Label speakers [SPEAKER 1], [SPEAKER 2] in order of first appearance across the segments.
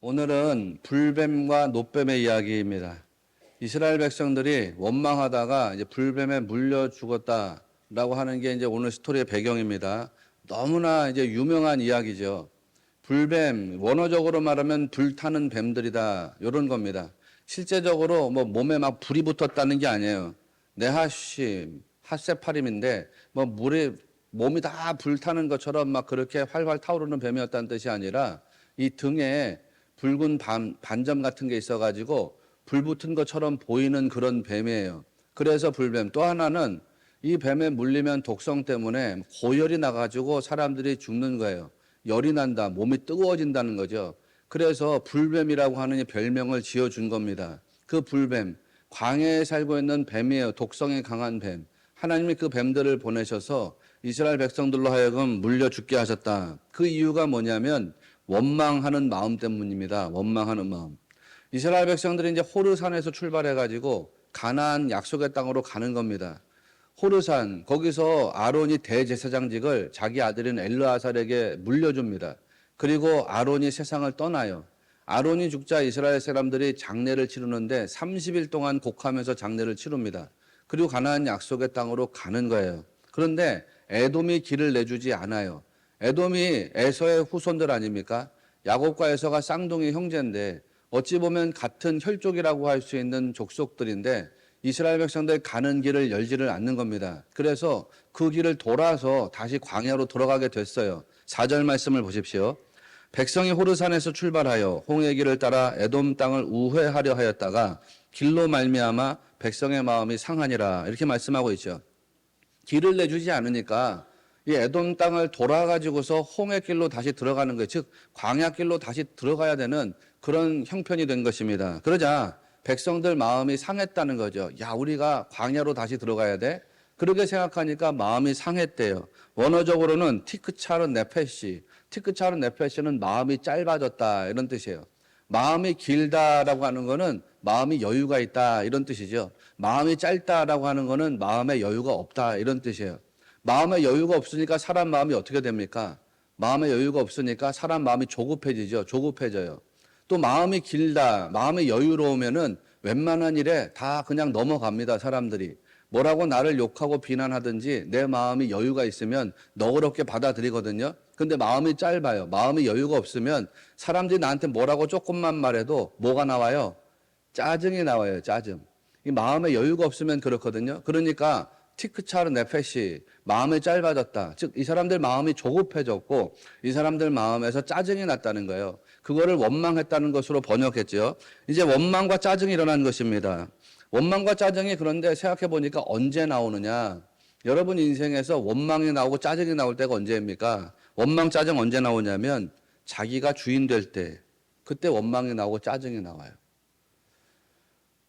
[SPEAKER 1] 오늘은 불뱀과 놋뱀의 이야기입니다. 이스라엘 백성들이 원망하다가 이제 불뱀에 물려 죽었다라고 하는 게 이제 오늘 스토리의 배경입니다. 너무나 이제 유명한 이야기죠. 불뱀, 원어적으로 말하면 불타는 뱀들이다. 이런 겁니다. 실제적으로 뭐 몸에 막 불이 붙었다는 게 아니에요. 네하심, 핫세파림인데 뭐 몸이 다 불타는 것처럼 막 그렇게 활활 타오르는 뱀이었다는 뜻이 아니라 이 등에 붉은 반점 같은 게 있어가지고 불 붙은 것처럼 보이는 그런 뱀이에요. 그래서 불뱀. 또 하나는 이 뱀에 물리면 독성 때문에 고열이 나가지고 사람들이 죽는 거예요. 열이 난다, 몸이 뜨거워진다는 거죠. 그래서 불뱀이라고 하는 이 별명을 지어준 겁니다. 그 불뱀, 광야에 살고 있는 뱀이에요. 독성이 강한 뱀. 하나님이 그 뱀들을 보내셔서 이스라엘 백성들로 하여금 물려 죽게 하셨다. 그 이유가 뭐냐면 원망하는 마음 때문입니다. 원망하는 마음. 이스라엘 백성들이 이제 호르산에서 출발해가지고 가나안 약속의 땅으로 가는 겁니다. 호르산, 거기서 아론이 대제사장직을 자기 아들인 엘르아살에게 물려줍니다. 그리고 아론이 세상을 떠나요. 아론이 죽자 이스라엘 사람들이 장례를 치르는데 30일 동안 곡하면서 장례를 치릅니다. 그리고 가나안 약속의 땅으로 가는 거예요. 그런데 에돔이 길을 내주지 않아요. 에돔이 에서의 후손들 아닙니까? 야곱과 에서가 쌍둥이 형제인데 어찌 보면 같은 혈족이라고 할 수 있는 족속들인데 이스라엘 백성들 가는 길을 열지를 않는 겁니다. 그래서 그 길을 돌아서 다시 광야로 돌아가게 됐어요. 4절 말씀을 보십시오. 백성이 호르산에서 출발하여 홍해 길을 따라 에돔 땅을 우회하려 하였다가 길로 말미암아 백성의 마음이 상하니라 이렇게 말씀하고 있죠. 길을 내주지 않으니까 이 에돔 땅을 돌아가지고서 홍해길로 다시 들어가는 거예요. 즉 광야길로 다시 들어가야 되는 그런 형편이 된 것입니다. 그러자 백성들 마음이 상했다는 거죠. 야, 우리가 광야로 다시 들어가야 돼? 그렇게 생각하니까 마음이 상했대요. 원어적으로는 티크차른 네페시. 티크차른 네페시는 마음이 짧아졌다 이런 뜻이에요. 마음이 길다라고 하는 거는 마음이 여유가 있다 이런 뜻이죠. 마음이 짧다라고 하는 거는 마음에 여유가 없다 이런 뜻이에요. 마음에 여유가 없으니까 사람 마음이 어떻게 됩니까? 마음에 여유가 없으니까 사람 마음이 조급해지죠. 조급해져요. 또 마음이 길다, 마음이 여유로우면은 웬만한 일에 다 그냥 넘어갑니다. 사람들이. 뭐라고 나를 욕하고 비난하든지 내 마음이 여유가 있으면 너그럽게 받아들이거든요. 근데 마음이 짧아요. 마음이 여유가 없으면 사람들이 나한테 뭐라고 조금만 말해도 뭐가 나와요? 짜증이 나와요. 짜증. 이 마음에 여유가 없으면 그렇거든요. 그러니까 티크차르 네페시, 마음이 짧아졌다. 즉 이 사람들 마음이 조급해졌고 이 사람들 마음에서 짜증이 났다는 거예요. 그거를 원망했다는 것으로 번역했죠. 이제 원망과 짜증이 일어난 것입니다. 원망과 짜증이 그런데 생각해 보니까 언제 나오느냐? 여러분 인생에서 원망이 나오고 짜증이 나올 때가 언제입니까? 원망, 짜증 언제 나오냐면 자기가 주인 될 때, 그때 원망이 나오고 짜증이 나와요.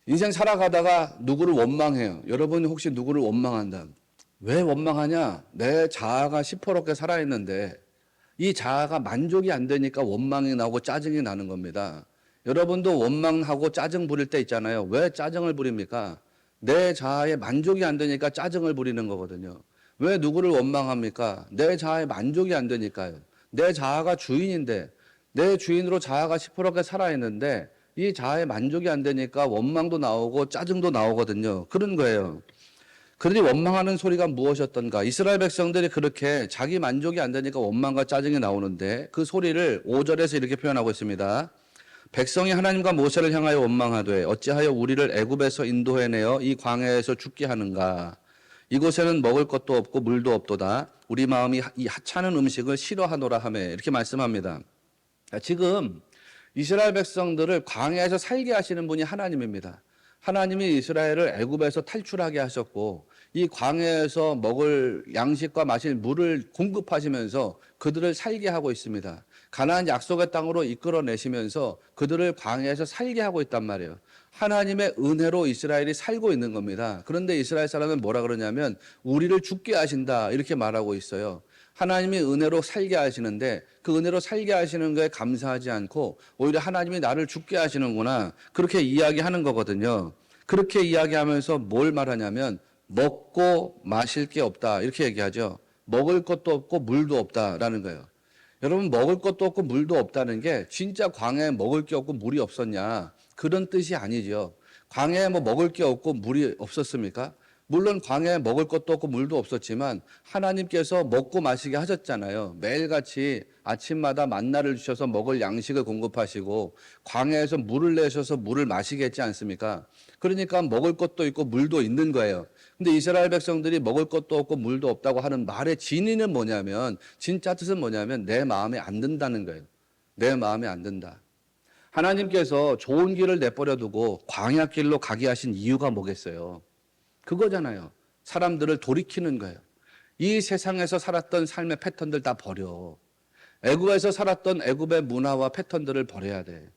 [SPEAKER 1] 인생 살아가다가 누구를 원망해요. 여러분 혹시 누구를 원망한다? 왜 원망하냐? 내 자아가 시퍼렇게 살아있는데 이 자아가 만족이 안 되니까 원망이 나오고 짜증이 나는 겁니다. 여러분도 원망하고 짜증 부릴 때 있잖아요. 왜 짜증을 부립니까? 내 자아에 만족이 안 되니까 짜증을 부리는 거거든요. 왜 누구를 원망합니까? 내 자아에 만족이 안 되니까요. 내 자아가 주인인데 내 주인으로 자아가 시퍼렇게 살아있는데 이 자아에 만족이 안 되니까 원망도 나오고 짜증도 나오거든요. 그런 거예요. 그러니 원망하는 소리가 무엇이었던가? 이스라엘 백성들이 그렇게 자기 만족이 안 되니까 원망과 짜증이 나오는데 그 소리를 5절에서 이렇게 표현하고 있습니다. 백성이 하나님과 모세를 향하여 원망하되 어찌하여 우리를 애굽에서 인도해내어 이 광야에서 죽게 하는가? 이곳에는 먹을 것도 없고 물도 없도다. 우리 마음이 이 하찮은 음식을 싫어하노라 하며 이렇게 말씀합니다. 지금 이스라엘 백성들을 광야에서 살게 하시는 분이 하나님입니다. 하나님이 이스라엘을 애굽에서 탈출하게 하셨고 이 광야에서 먹을 양식과 마실 물을 공급하시면서 그들을 살게 하고 있습니다. 가나안 약속의 땅으로 이끌어내시면서 그들을 광야에서 살게 하고 있단 말이에요. 하나님의 은혜로 이스라엘이 살고 있는 겁니다. 그런데 이스라엘 사람은 뭐라 그러냐면 우리를 죽게 하신다 이렇게 말하고 있어요. 하나님이 은혜로 살게 하시는데 그 은혜로 살게 하시는 거에 감사하지 않고 오히려 하나님이 나를 죽게 하시는구나 그렇게 이야기하는 거거든요. 그렇게 이야기하면서 뭘 말하냐면 먹고 마실 게 없다 이렇게 얘기하죠. 먹을 것도 없고 물도 없다라는 거예요. 여러분 먹을 것도 없고 물도 없다는 게 진짜 광야에 먹을 게 없고 물이 없었냐 그런 뜻이 아니죠. 광야에 뭐 먹을 게 없고 물이 없었습니까? 물론 광야에 먹을 것도 없고 물도 없었지만 하나님께서 먹고 마시게 하셨잖아요. 매일같이 아침마다 만나를 주셔서 먹을 양식을 공급하시고 광야에서 물을 내셔서 물을 마시게 했지 않습니까? 그러니까 먹을 것도 있고 물도 있는 거예요. 근데 이스라엘 백성들이 먹을 것도 없고 물도 없다고 하는 말의 진의는 뭐냐면 진짜 뜻은 뭐냐면 내 마음에 안 든다는 거예요. 내 마음에 안 든다. 하나님께서 좋은 길을 내버려 두고 광야 길로 가게 하신 이유가 뭐겠어요? 그거잖아요. 사람들을 돌이키는 거예요. 이 세상에서 살았던 삶의 패턴들 다 버려. 애굽에서 살았던 애굽의 문화와 패턴들을 버려야 돼.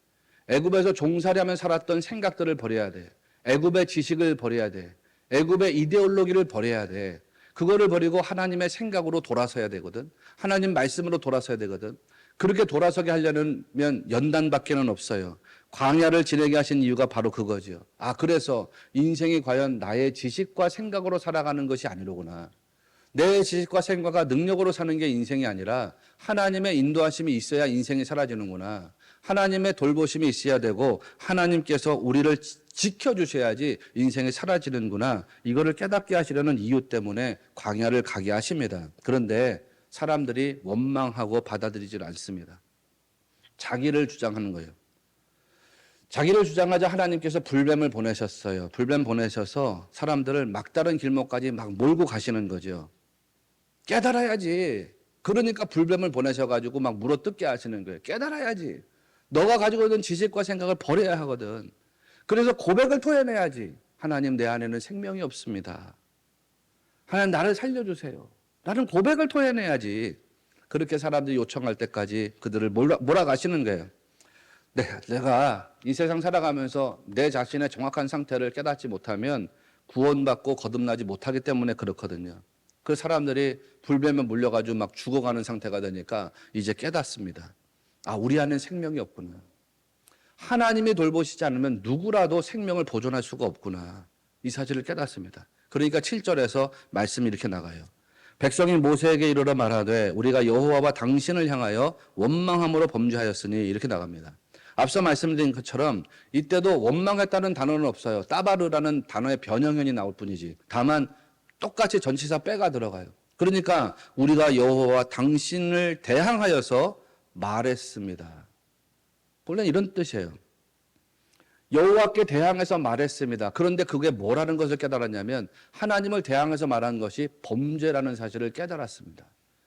[SPEAKER 1] 애굽에서 종살이하며 살았던 생각들을 버려야 돼. 애굽의 지식을 버려야 돼. 애굽의 이데올로기를 버려야 돼. 그거를 버리고 하나님의 생각으로 돌아서야 되거든. 하나님 말씀으로 돌아서야 되거든. 그렇게 돌아서게 하려면 연단밖에는 없어요. 광야를 지내게 하신 이유가 바로 그거죠. 아, 그래서 인생이 과연 나의 지식과 생각으로 살아가는 것이 아니로구나. 내 지식과 생각과 능력으로 사는 게 인생이 아니라 하나님의 인도하심이 있어야 인생이 사라지는구나. 하나님의 돌보심이 있어야 되고 하나님께서 우리를 지켜주셔야지 인생이 사라지는구나. 이거를 깨닫게 하시려는 이유 때문에 광야를 가게 하십니다. 그런데 사람들이 원망하고 받아들이질 않습니다. 자기를 주장하는 거예요. 자기를 주장하자 하나님께서 불뱀을 보내셨어요. 불뱀 보내셔서 사람들을 막다른 길목까지 막 몰고 가시는 거죠. 깨달아야지. 그러니까 불뱀을 보내셔가지고 막 물어뜯게 하시는 거예요. 깨달아야지. 너가 가지고 있는 지식과 생각을 버려야 하거든. 그래서 고백을 토해내야지. 하나님, 내 안에는 생명이 없습니다. 하나님, 나를 살려주세요. 나는 고백을 토해내야지. 그렇게 사람들이 요청할 때까지 그들을 몰아가시는 거예요. 내가 이 세상 살아가면서 내 자신의 정확한 상태를 깨닫지 못하면 구원받고 거듭나지 못하기 때문에 그렇거든요. 그 사람들이 불뱀에 물려가지고 막 죽어가는 상태가 되니까 이제 깨닫습니다. 아, 우리 안에 생명이 없구나. 하나님이 돌보시지 않으면 누구라도 생명을 보존할 수가 없구나. 이 사실을 깨닫습니다. 그러니까 7절에서 말씀이 이렇게 나가요. 백성이 모세에게 이르러 말하되 우리가 여호와와 당신을 향하여 원망함으로 범죄하였으니 이렇게 나갑니다. 앞서 말씀드린 것처럼 이때도 원망했다는 단어는 없어요. 따바르라는 단어의 변형현이 나올 뿐이지. 다만 똑같이 전치사 빼가 들어가요. 그러니까 우리가 여호와와 당신을 대항하여서 말했습니다. 본래 이런 뜻이에요. 여호와께 대항해서 말했습니다. 그런데 그게 뭐라는 것을 깨달았냐면 하나님을 대항해서 말한 것이 범죄라는 사실을 깨달았습니다.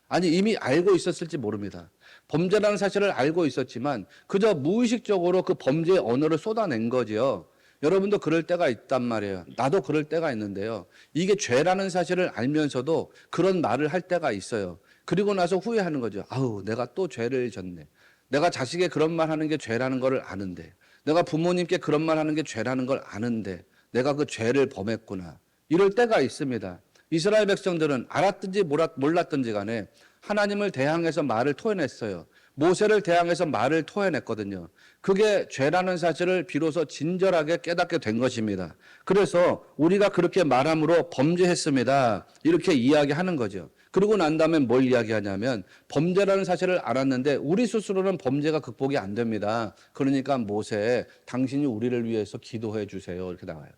[SPEAKER 1] 아니, 이미 알고 있었을지 모릅니다. 범죄라는 사실을 알고 있었지만 그저 무의식적으로 그 범죄의 언어를 쏟아낸 거죠. 여러분도 그럴 때가 있단 말이에요. 나도 그럴 때가 있는데요. 이게 죄라는 사실을 알면서도 그런 말을 할 때가 있어요. 그리고 나서 후회하는 거죠. 아우, 내가 또 죄를 졌네. 내가 자식에 그런 말 하는 게 죄라는 걸 아는데, 내가 부모님께 그런 말 하는 게 죄라는 걸 아는데 내가 그 죄를 범했구나. 이럴 때가 있습니다. 이스라엘 백성들은 알았든지 몰랐든지 간에 하나님을 대항해서 말을 토해냈어요. 모세를 대항해서 말을 토해냈거든요. 그게 죄라는 사실을 비로소 진절하게 깨닫게 된 것입니다. 그래서 우리가 그렇게 말함으로 범죄했습니다. 이렇게 이야기하는 거죠. 그러고 난 다음에 뭘 이야기하냐면 범죄라는 사실을 알았는데 우리 스스로는 범죄가 극복이 안 됩니다. 그러니까 모세, 당신이 우리를 위해서 기도해 주세요. 이렇게 나와요.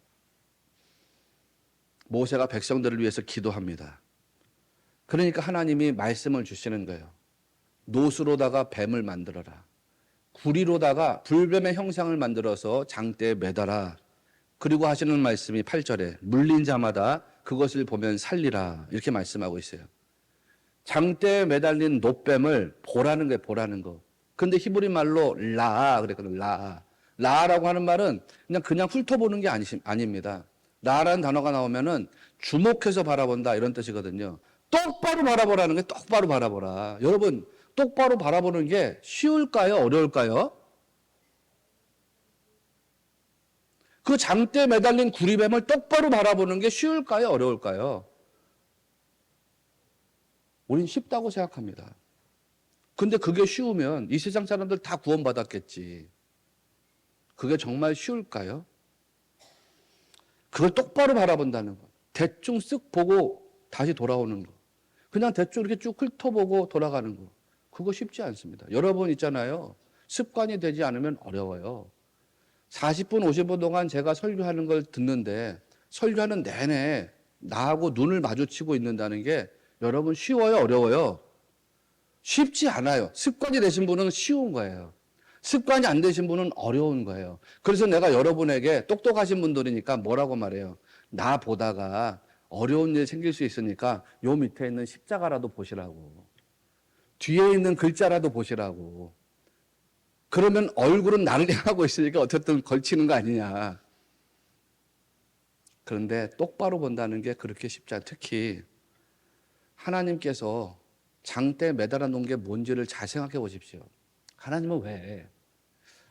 [SPEAKER 1] 모세가 백성들을 위해서 기도합니다. 그러니까 하나님이 말씀을 주시는 거예요. 노수로다가 뱀을 만들어라. 구리로다가 불뱀의 형상을 만들어서 장대에 매달아. 그리고 하시는 말씀이 8절에 물린 자마다 그것을 보면 살리라. 이렇게 말씀하고 있어요. 장대에 매달린 놋뱀을 보라는 거예요. 보라는 거. 근데 히브리 말로 라 그랬거든요. 라라고 하는 말은 그냥 훑어보는 게 아닙니다. 라라는 단어가 나오면은 주목해서 바라본다 이런 뜻이거든요. 똑바로 바라보라는 게 똑바로 바라보라. 여러분, 똑바로 바라보는 게 쉬울까요? 어려울까요? 그 장대에 매달린 구리뱀을 똑바로 바라보는 게 쉬울까요? 어려울까요? 우린 쉽다고 생각합니다. 근데 그게 쉬우면 이 세상 사람들 다 구원받았겠지. 그게 정말 쉬울까요? 그걸 똑바로 바라본다는 거. 대충 쓱 보고 다시 돌아오는 거. 그냥 대충 이렇게 쭉 훑어보고 돌아가는 거. 그거 쉽지 않습니다. 여러분 있잖아요. 습관이 되지 않으면 어려워요. 40분, 50분 동안 제가 설교하는 걸 듣는데 설교하는 내내 나하고 눈을 마주치고 있는다는 게 여러분 쉬워요, 어려워요? 쉽지 않아요. 습관이 되신 분은 쉬운 거예요. 습관이 안 되신 분은 어려운 거예요. 그래서 내가 여러분에게 똑똑하신 분들이니까 뭐라고 말해요? 나 보다가 어려운 일 생길 수 있으니까 요 밑에 있는 십자가라도 보시라고. 뒤에 있는 글자라도 보시라고. 그러면 얼굴은 나를 향하고 있으니까 어쨌든 걸치는 거 아니냐. 그런데 똑바로 본다는 게 그렇게 쉽지 않아요. 특히 하나님께서 장대에 매달아 놓은 게 뭔지를 잘 생각해 보십시오. 하나님은 왜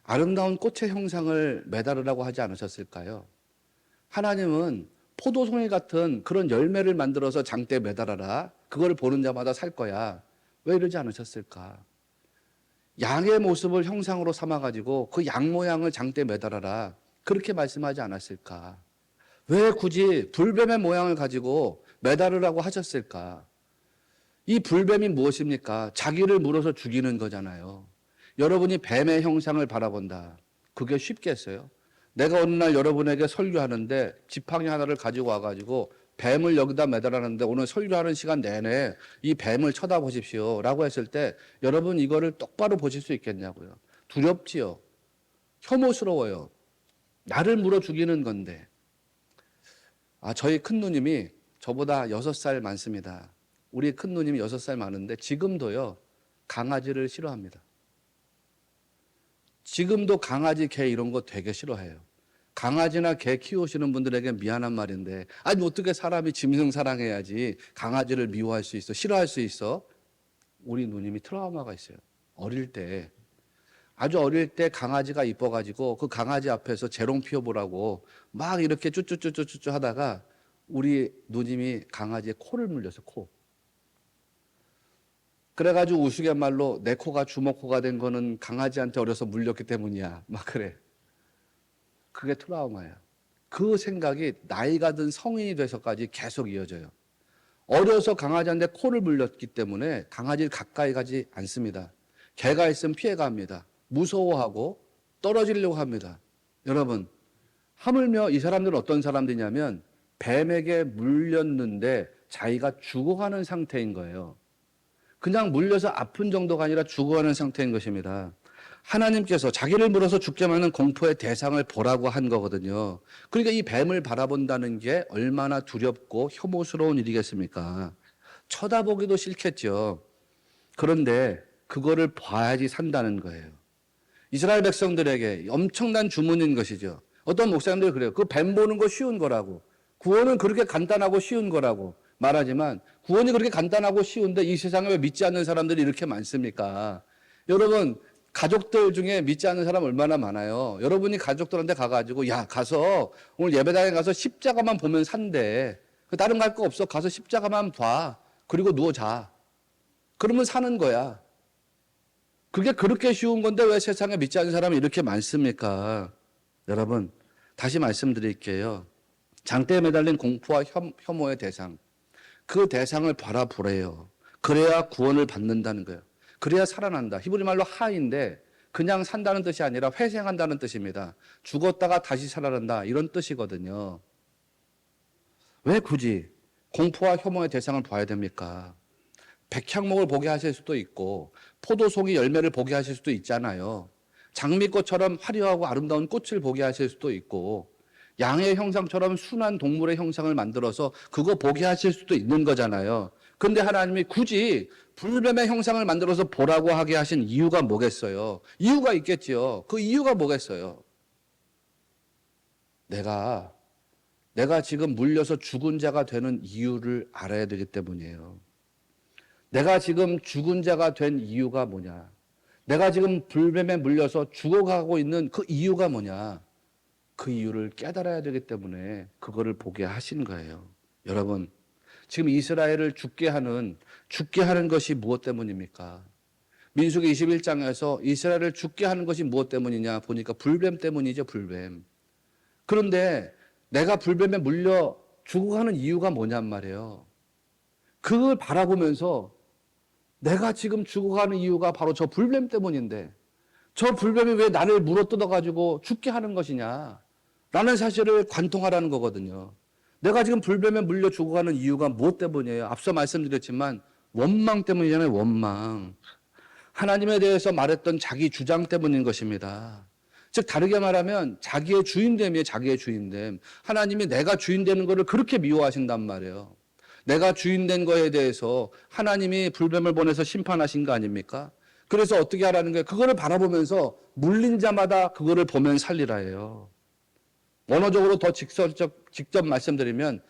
[SPEAKER 1] 아름다운 꽃의 형상을 매달으라고 하지 않으셨을까요? 하나님은 포도송이 같은 그런 열매를 만들어서 장대에 매달아라. 그걸 보는 자마다 살 거야. 왜 이러지 않으셨을까? 양의 모습을 형상으로 삼아가지고 그 양 모양을 장대에 매달아라. 그렇게 말씀하지 않았을까? 왜 굳이 불뱀의 모양을 가지고 매달으라고 하셨을까? 이 불뱀이 무엇입니까? 자기를 물어서 죽이는 거잖아요. 여러분이 뱀의 형상을 바라본다. 그게 쉽겠어요? 내가 어느 날 여러분에게 설교하는데 지팡이 하나를 가지고 와가지고 뱀을 여기다 매달았는데 오늘 설교하는 시간 내내 이 뱀을 쳐다보십시오 라고 했을 때 여러분 이거를 똑바로 보실 수 있겠냐고요. 두렵지요. 혐오스러워요. 나를 물어 죽이는 건데. 저희 큰 누님이 저보다 6살 많습니다. 우리 큰 누님이 6살 많은데 지금도요 강아지를 싫어합니다. 지금도 강아지, 개 이런 거 되게 싫어해요. 강아지나 개 키우시는 분들에게 미안한 말인데 아니 어떻게 사람이 짐승 사랑해야지 강아지를 미워할 수 있어, 싫어할 수 있어? 우리 누님이 트라우마가 있어요. 어릴 때 아주 어릴 때 강아지가 이뻐가지고 그 강아지 앞에서 재롱 피워보라고 막 이렇게 쭈쭈쭈쭈쭈 하다가 우리 누님이 강아지의 코를 물렸어, 코. 그래가지고 우스갯말로 내 코가 주먹코가 된 거는 강아지한테 어려서 물렸기 때문이야. 막 그래. 그게 트라우마예요. 그 생각이 나이가 든 성인이 돼서까지 계속 이어져요. 어려서 강아지한테 코를 물렸기 때문에 강아지를 가까이 가지 않습니다. 개가 있으면 피해갑니다. 무서워하고 떨어지려고 합니다. 여러분, 하물며 이 사람들은 어떤 사람들이냐면 뱀에게 물렸는데 자기가 죽어가는 상태인 거예요. 그냥 물려서 아픈 정도가 아니라 죽어가는 상태인 것입니다. 하나님께서 자기를 물어서 죽게 만든 공포의 대상을 보라고 한 거거든요. 그러니까 이 뱀을 바라본다는 게 얼마나 두렵고 혐오스러운 일이겠습니까? 쳐다보기도 싫겠죠. 그런데 그거를 봐야지 산다는 거예요. 이스라엘 백성들에게 엄청난 주문인 것이죠. 어떤 목사님들이 그래요. 그 뱀 보는 거 쉬운 거라고. 구원은 그렇게 간단하고 쉬운 거라고 말하지만 구원이 그렇게 간단하고 쉬운데 이 세상에 왜 믿지 않는 사람들이 이렇게 많습니까? 여러분, 가족들 중에 믿지 않는 사람 얼마나 많아요. 여러분이 가족들한테 가가지고 야 가서 오늘 예배당에 가서 십자가만 보면 산대. 다른 거 할 거 없어. 가서 십자가만 봐. 그리고 누워 자. 그러면 사는 거야. 그게 그렇게 쉬운 건데 왜 세상에 믿지 않는 사람이 이렇게 많습니까? 여러분, 다시 말씀드릴게요. 장대에 매달린 공포와 혐오의 대상. 그 대상을 바라보래요. 그래야 구원을 받는다는 거예요. 그래야 살아난다. 히브리 말로 하인데 그냥 산다는 뜻이 아니라 회생한다는 뜻입니다. 죽었다가 다시 살아난다. 이런 뜻이거든요. 왜 굳이 공포와 혐오의 대상을 봐야 됩니까? 백향목을 보게 하실 수도 있고 포도송이 열매를 보게 하실 수도 있잖아요. 장미꽃처럼 화려하고 아름다운 꽃을 보게 하실 수도 있고 양의 형상처럼 순한 동물의 형상을 만들어서 그거 보게 하실 수도 있는 거잖아요. 근데 하나님이 굳이 불뱀의 형상을 만들어서 보라고 하게 하신 이유가 뭐겠어요? 이유가 있겠지요. 그 이유가 뭐겠어요? 내가 지금 물려서 죽은 자가 되는 이유를 알아야 되기 때문이에요. 내가 지금 죽은 자가 된 이유가 뭐냐? 내가 지금 불뱀에 물려서 죽어가고 있는 그 이유가 뭐냐? 그 이유를 깨달아야 되기 때문에 그거를 보게 하신 거예요. 여러분, 지금 이스라엘을 죽게 하는 것이 무엇 때문입니까? 민수기 21장에서 이스라엘을 죽게 하는 것이 무엇 때문이냐 보니까 불뱀 때문이죠, 불뱀. 그런데 내가 불뱀에 물려 죽어가는 이유가 뭐냔 말이에요. 그걸 바라보면서 내가 지금 죽어가는 이유가 바로 저 불뱀 때문인데 저 불뱀이 왜 나를 물어뜯어가지고 죽게 하는 것이냐 라는 사실을 관통하라는 거거든요. 내가 지금 불뱀에 물려 죽어가는 이유가 무엇 때문이에요? 앞서 말씀드렸지만 원망 때문이잖아요. 원망. 하나님에 대해서 말했던 자기 주장 때문인 것입니다. 즉 다르게 말하면 자기의 주인됨이에요. 자기의 주인됨. 하나님이 내가 주인되는 것을 그렇게 미워하신단 말이에요. 내가 주인된 거에 대해서 하나님이 불뱀을 보내서 심판하신 거 아닙니까? 그래서 어떻게 하라는 거예요? 그거를 바라보면서 물린 자마다 그거를 보면 살리라 해요. 원어적으로 더 직접 말씀드리면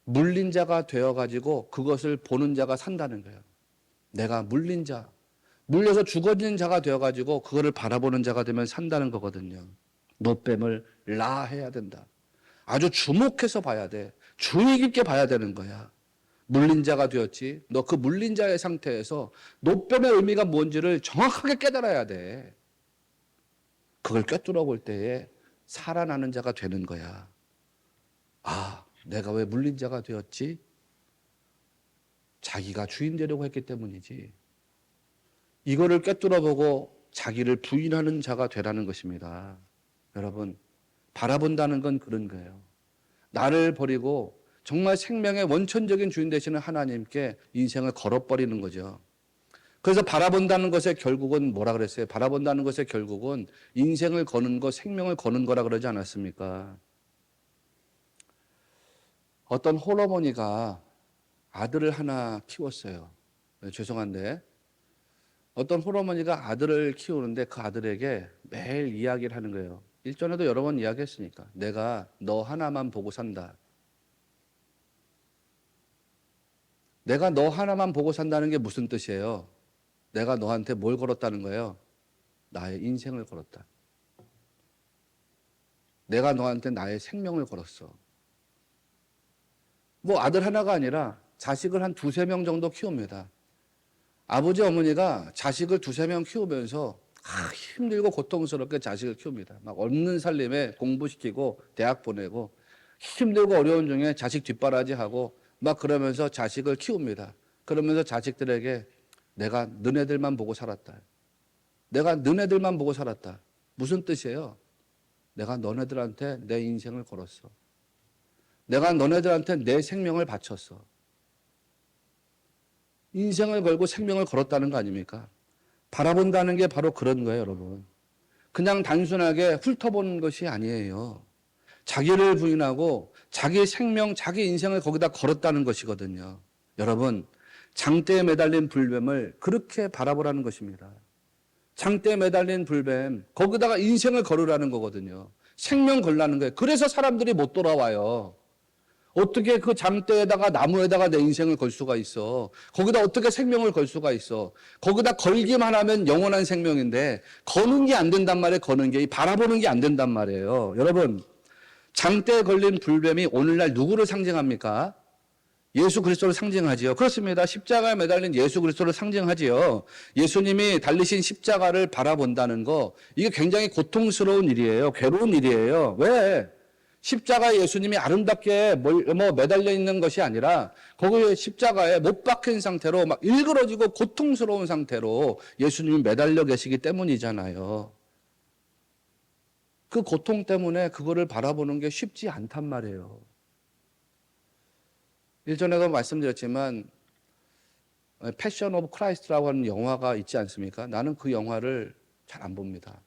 [SPEAKER 1] 물린 자가 되어가지고 그것을 보는 자가 산다는 거예요. 내가 물린 자, 물려서 죽어진 자가 되어가지고 그거를 바라보는 자가 되면 산다는 거거든요. 노뱀을 라해야 된다. 아주 주목해서 봐야 돼. 주의 깊게 봐야 되는 거야. 물린 자가 되었지. 너 그 물린 자의 상태에서 노뱀의 의미가 뭔지를 정확하게 깨달아야 돼. 그걸 꿰뚫어 볼 때에 살아나는 자가 되는 거야. 아, 내가 왜 물린 자가 되었지? 자기가 주인 되려고 했기 때문이지. 이거를 꿰뚫어 보고 자기를 부인하는 자가 되라는 것입니다. 여러분, 바라본다는 건 그런 거예요. 나를 버리고 정말 생명의 원천적인 주인 되시는 하나님께 인생을 걸어버리는 거죠. 그래서 바라본다는 것의 결국은 뭐라 그랬어요? 바라본다는 것의 결국은 인생을 거는 것, 생명을 거는 거라 그러지 않았습니까? 어떤 홀어머니가 아들을 하나 키웠어요. 죄송한데 어떤 홀어머니가 아들을 키우는데 그 아들에게 매일 이야기를 하는 거예요. 일전에도 여러 번 이야기했으니까 내가 너 하나만 보고 산다. 내가 너 하나만 보고 산다는 게 무슨 뜻이에요? 내가 너한테 뭘 걸었다는 거예요? 나의 인생을 걸었다. 내가 너한테 나의 생명을 걸었어. 뭐 아들 하나가 아니라 자식을 한 두세 명 정도 키웁니다. 아버지 어머니가 자식을 두세 명 키우면서 힘들고 고통스럽게 자식을 키웁니다. 막 없는 살림에 공부시키고 대학 보내고 힘들고 어려운 중에 자식 뒷바라지하고 막 그러면서 자식을 키웁니다. 그러면서 자식들에게 내가 너네들만 보고 살았다. 내가 너네들만 보고 살았다. 무슨 뜻이에요? 내가 너네들한테 내 인생을 걸었어. 내가 너네들한테 내 생명을 바쳤어. 인생을 걸고 생명을 걸었다는 거 아닙니까? 바라본다는 게 바로 그런 거예요, 여러분. 그냥 단순하게 훑어보는 것이 아니에요. 자기를 부인하고 자기 생명, 자기 인생을 거기다 걸었다는 것이거든요. 여러분, 장대에 매달린 불뱀을 그렇게 바라보라는 것입니다. 장대에 매달린 불뱀, 거기다가 인생을 걸으라는 거거든요. 생명 걸라는 거예요. 그래서 사람들이 못 돌아와요. 어떻게 그 장대에다가 나무에다가 내 인생을 걸 수가 있어? 거기다 어떻게 생명을 걸 수가 있어? 거기다 걸기만 하면 영원한 생명인데 거는 게 안 된단 말이에요. 거는 게 바라보는 게 안 된단 말이에요. 여러분, 장대에 걸린 불뱀이 오늘날 누구를 상징합니까? 예수 그리스도를 상징하지요. 그렇습니다. 십자가에 매달린 예수 그리스도를 상징하지요. 예수님이 달리신 십자가를 바라본다는 거, 이게 굉장히 고통스러운 일이에요. 괴로운 일이에요. 왜? 십자가에 예수님이 아름답게 매달려 있는 것이 아니라 거기에 십자가에 못 박힌 상태로 막 일그러지고 고통스러운 상태로 예수님이 매달려 계시기 때문이잖아요. 그 고통 때문에 그거를 바라보는 게 쉽지 않단 말이에요. 일전에도 말씀드렸지만 패션 오브 크라이스트라고 하는 영화가 있지 않습니까? 나는 그 영화를 잘 안 봅니다.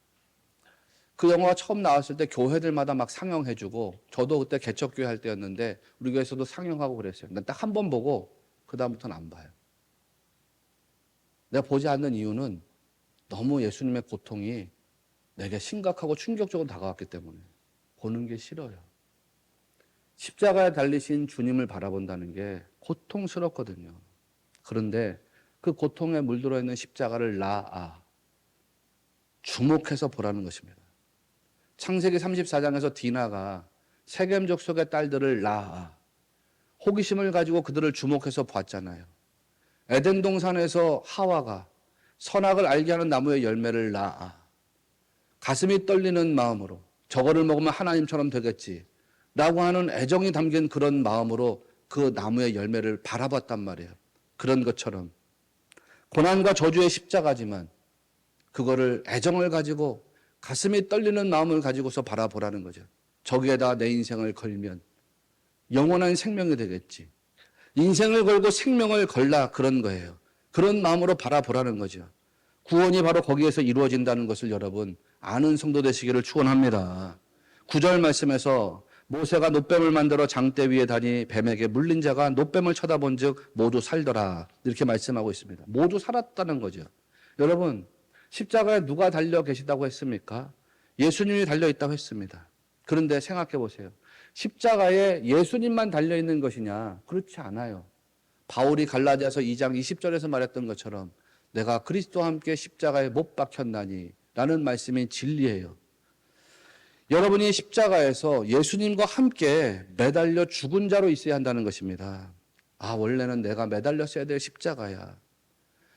[SPEAKER 1] 그 영화가 처음 나왔을 때 교회들마다 막 상영해주고 저도 그때 개척교회 할 때였는데 우리 교회에서도 상영하고 그랬어요. 난 딱 한 번 보고 그 다음부터는 안 봐요. 내가 보지 않는 이유는 너무 예수님의 고통이 내게 심각하고 충격적으로 다가왔기 때문에 보는 게 싫어요. 십자가에 달리신 주님을 바라본다는 게 고통스럽거든요. 그런데 그 고통에 물들어 있는 십자가를 주목해서 보라는 것입니다. 창세기 34장에서 디나가 세겜 족속의 딸들을 호기심을 가지고 그들을 주목해서 봤잖아요. 에덴 동산에서 하와가 선악을 알게 하는 나무의 열매를 가슴이 떨리는 마음으로 저거를 먹으면 하나님처럼 되겠지 라고 하는 애정이 담긴 그런 마음으로 그 나무의 열매를 바라봤단 말이에요. 그런 것처럼 고난과 저주의 십자가지만 그거를 애정을 가지고 가슴이 떨리는 마음을 가지고서 바라보라는 거죠. 저기에다 내 인생을 걸면 영원한 생명이 되겠지. 인생을 걸고 생명을 걸라 그런 거예요. 그런 마음으로 바라보라는 거죠. 구원이 바로 거기에서 이루어진다는 것을 여러분 아는 성도 되시기를 축원합니다. 9절 말씀에서 모세가 놋뱀을 만들어 장대 위에 다니 뱀에게 물린 자가 놋뱀을 쳐다본 즉 모두 살더라. 이렇게 말씀하고 있습니다. 모두 살았다는 거죠. 여러분 십자가에 누가 달려 계시다고 했습니까? 예수님이 달려 있다고 했습니다. 그런데 생각해 보세요. 십자가에 예수님만 달려 있는 것이냐? 그렇지 않아요. 바울이 갈라디아서 2장 20절에서 말했던 것처럼 내가 그리스도와 함께 십자가에 못 박혔나니 라는 말씀이 진리예요. 여러분이 십자가에서 예수님과 함께 매달려 죽은 자로 있어야 한다는 것입니다. 아, 원래는 내가 매달렸어야 될 십자가야.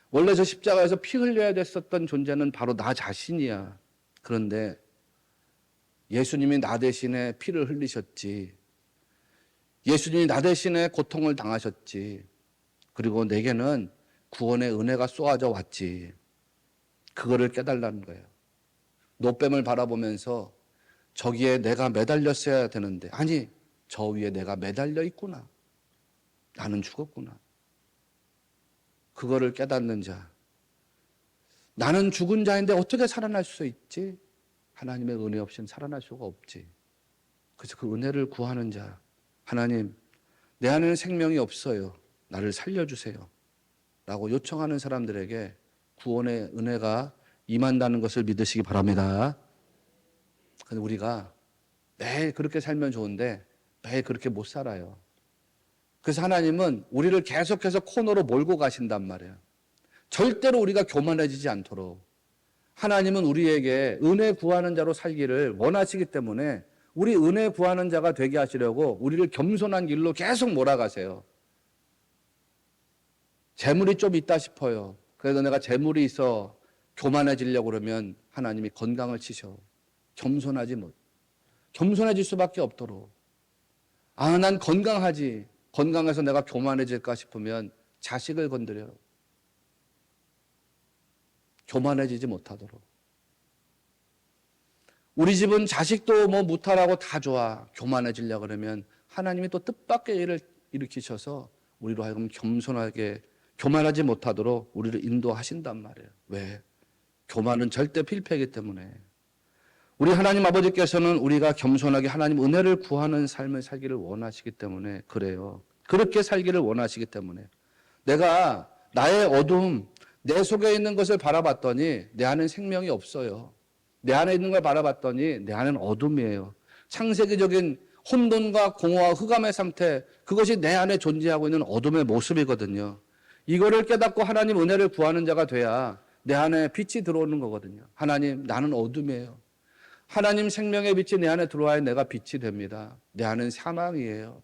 [SPEAKER 1] 원래 저 십자가에서 피 흘려야 됐었던 존재는 바로 나 자신이야. 그런데 예수님이 나 대신에 피를 흘리셨지. 예수님이 나 대신에 고통을 당하셨지. 그리고 내게는 구원의 은혜가 쏘아져 왔지. 그거를 깨달라는 거예요. 놋뱀을 바라보면서 저기에 내가 매달렸어야 되는데 아니 저 위에 내가 매달려 있구나. 나는 죽었구나. 그거를 깨닫는 자. 나는 죽은 자인데 어떻게 살아날 수 있지? 하나님의 은혜 없이는 살아날 수가 없지. 그래서 그 은혜를 구하는 자. 하나님, 내 안에는 생명이 없어요. 나를 살려주세요. 라고 요청하는 사람들에게 구원의 은혜가 임한다는 것을 믿으시기 바랍니다. 근데 우리가 매일 그렇게 살면 좋은데 매일 그렇게 못 살아요. 그래서 하나님은 우리를 계속해서 코너로 몰고 가신단 말이에요. 절대로 우리가 교만해지지 않도록 하나님은 우리에게 은혜 구하는 자로 살기를 원하시기 때문에 우리 은혜 구하는 자가 되게 하시려고 우리를 겸손한 길로 계속 몰아가세요. 재물이 좀 있다 싶어요. 그래서 내가 재물이 있어 교만해지려고 그러면 하나님이 건강을 치셔. 겸손해질 수밖에 없도록. 아, 난 건강하지. 건강해서 내가 교만해질까 싶으면 자식을 건드려. 교만해지지 못하도록. 우리 집은 자식도 뭐 무탈하고 다 좋아. 교만해지려고 그러면 하나님이 또 뜻밖의 일을 일으키셔서 우리로 하여금 겸손하게 교만하지 못하도록 우리를 인도하신단 말이에요. 왜? 교만은 절대 필패이기 때문에. 우리 하나님 아버지께서는 우리가 겸손하게 하나님 은혜를 구하는 삶을 살기를 원하시기 때문에 그래요. 그렇게 살기를 원하시기 때문에. 내가 나의 어둠, 내 속에 있는 것을 바라봤더니 내 안엔 생명이 없어요. 내 안에 있는 걸 바라봤더니 내 안엔 어둠이에요. 창세기적인 혼돈과 공허와 흑암의 상태, 그것이 내 안에 존재하고 있는 어둠의 모습이거든요. 이거를 깨닫고 하나님 은혜를 구하는 자가 돼야 내 안에 빛이 들어오는 거거든요. 하나님, 나는 어둠이에요. 하나님 생명의 빛이 내 안에 들어와야 내가 빛이 됩니다. 내 안은 사망이에요.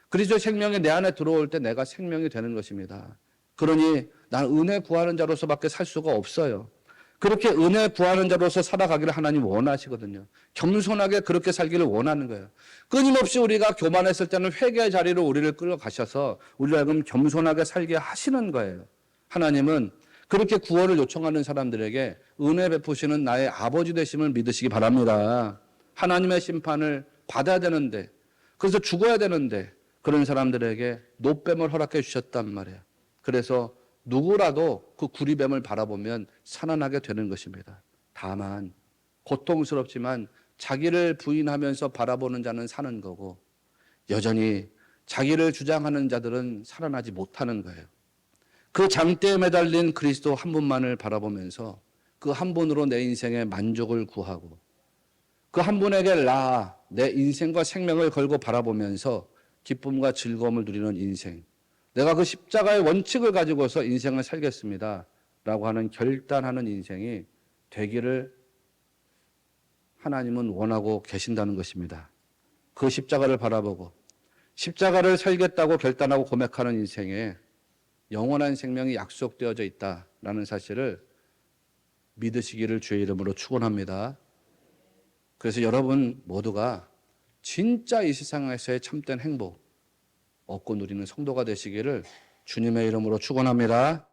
[SPEAKER 1] 그리스도의 생명이 내 안에 들어올 때 내가 생명이 되는 것입니다. 그러니 나는 은혜 구하는 자로서밖에 살 수가 없어요. 그렇게 은혜 구하는 자로서 살아가기를 하나님 원하시거든요. 겸손하게 그렇게 살기를 원하는 거예요. 끊임없이 우리가 교만했을 때는 회개의 자리로 우리를 끌어가셔서 우리를 하여금 겸손하게 살게 하시는 거예요. 하나님은 그렇게 구원을 요청하는 사람들에게 은혜 베푸시는 나의 아버지 되심을 믿으시기 바랍니다. 하나님의 심판을 받아야 되는데, 그래서 죽어야 되는데 그런 사람들에게 놋뱀을 허락해 주셨단 말이에요. 그래서 누구라도 그 구리뱀을 바라보면 살아나게 되는 것입니다. 다만 고통스럽지만 자기를 부인하면서 바라보는 자는 사는 거고 여전히 자기를 주장하는 자들은 살아나지 못하는 거예요. 그 장대에 매달린 그리스도 한 분만을 바라보면서 그 한 분으로 내 인생의 만족을 구하고 그 한 분에게 내 인생과 생명을 걸고 바라보면서 기쁨과 즐거움을 누리는 인생. 내가 그 십자가의 원칙을 가지고서 인생을 살겠습니다. 라고 하는 결단하는 인생이 되기를 하나님은 원하고 계신다는 것입니다. 그 십자가를 바라보고 십자가를 살겠다고 결단하고 고백하는 인생에 영원한 생명이 약속되어져 있다라는 사실을 믿으시기를 주의 이름으로 축원합니다. 그래서 여러분 모두가 진짜 이 세상에서의 참된 행복 얻고 누리는 성도가 되시기를 주님의 이름으로 축원합니다.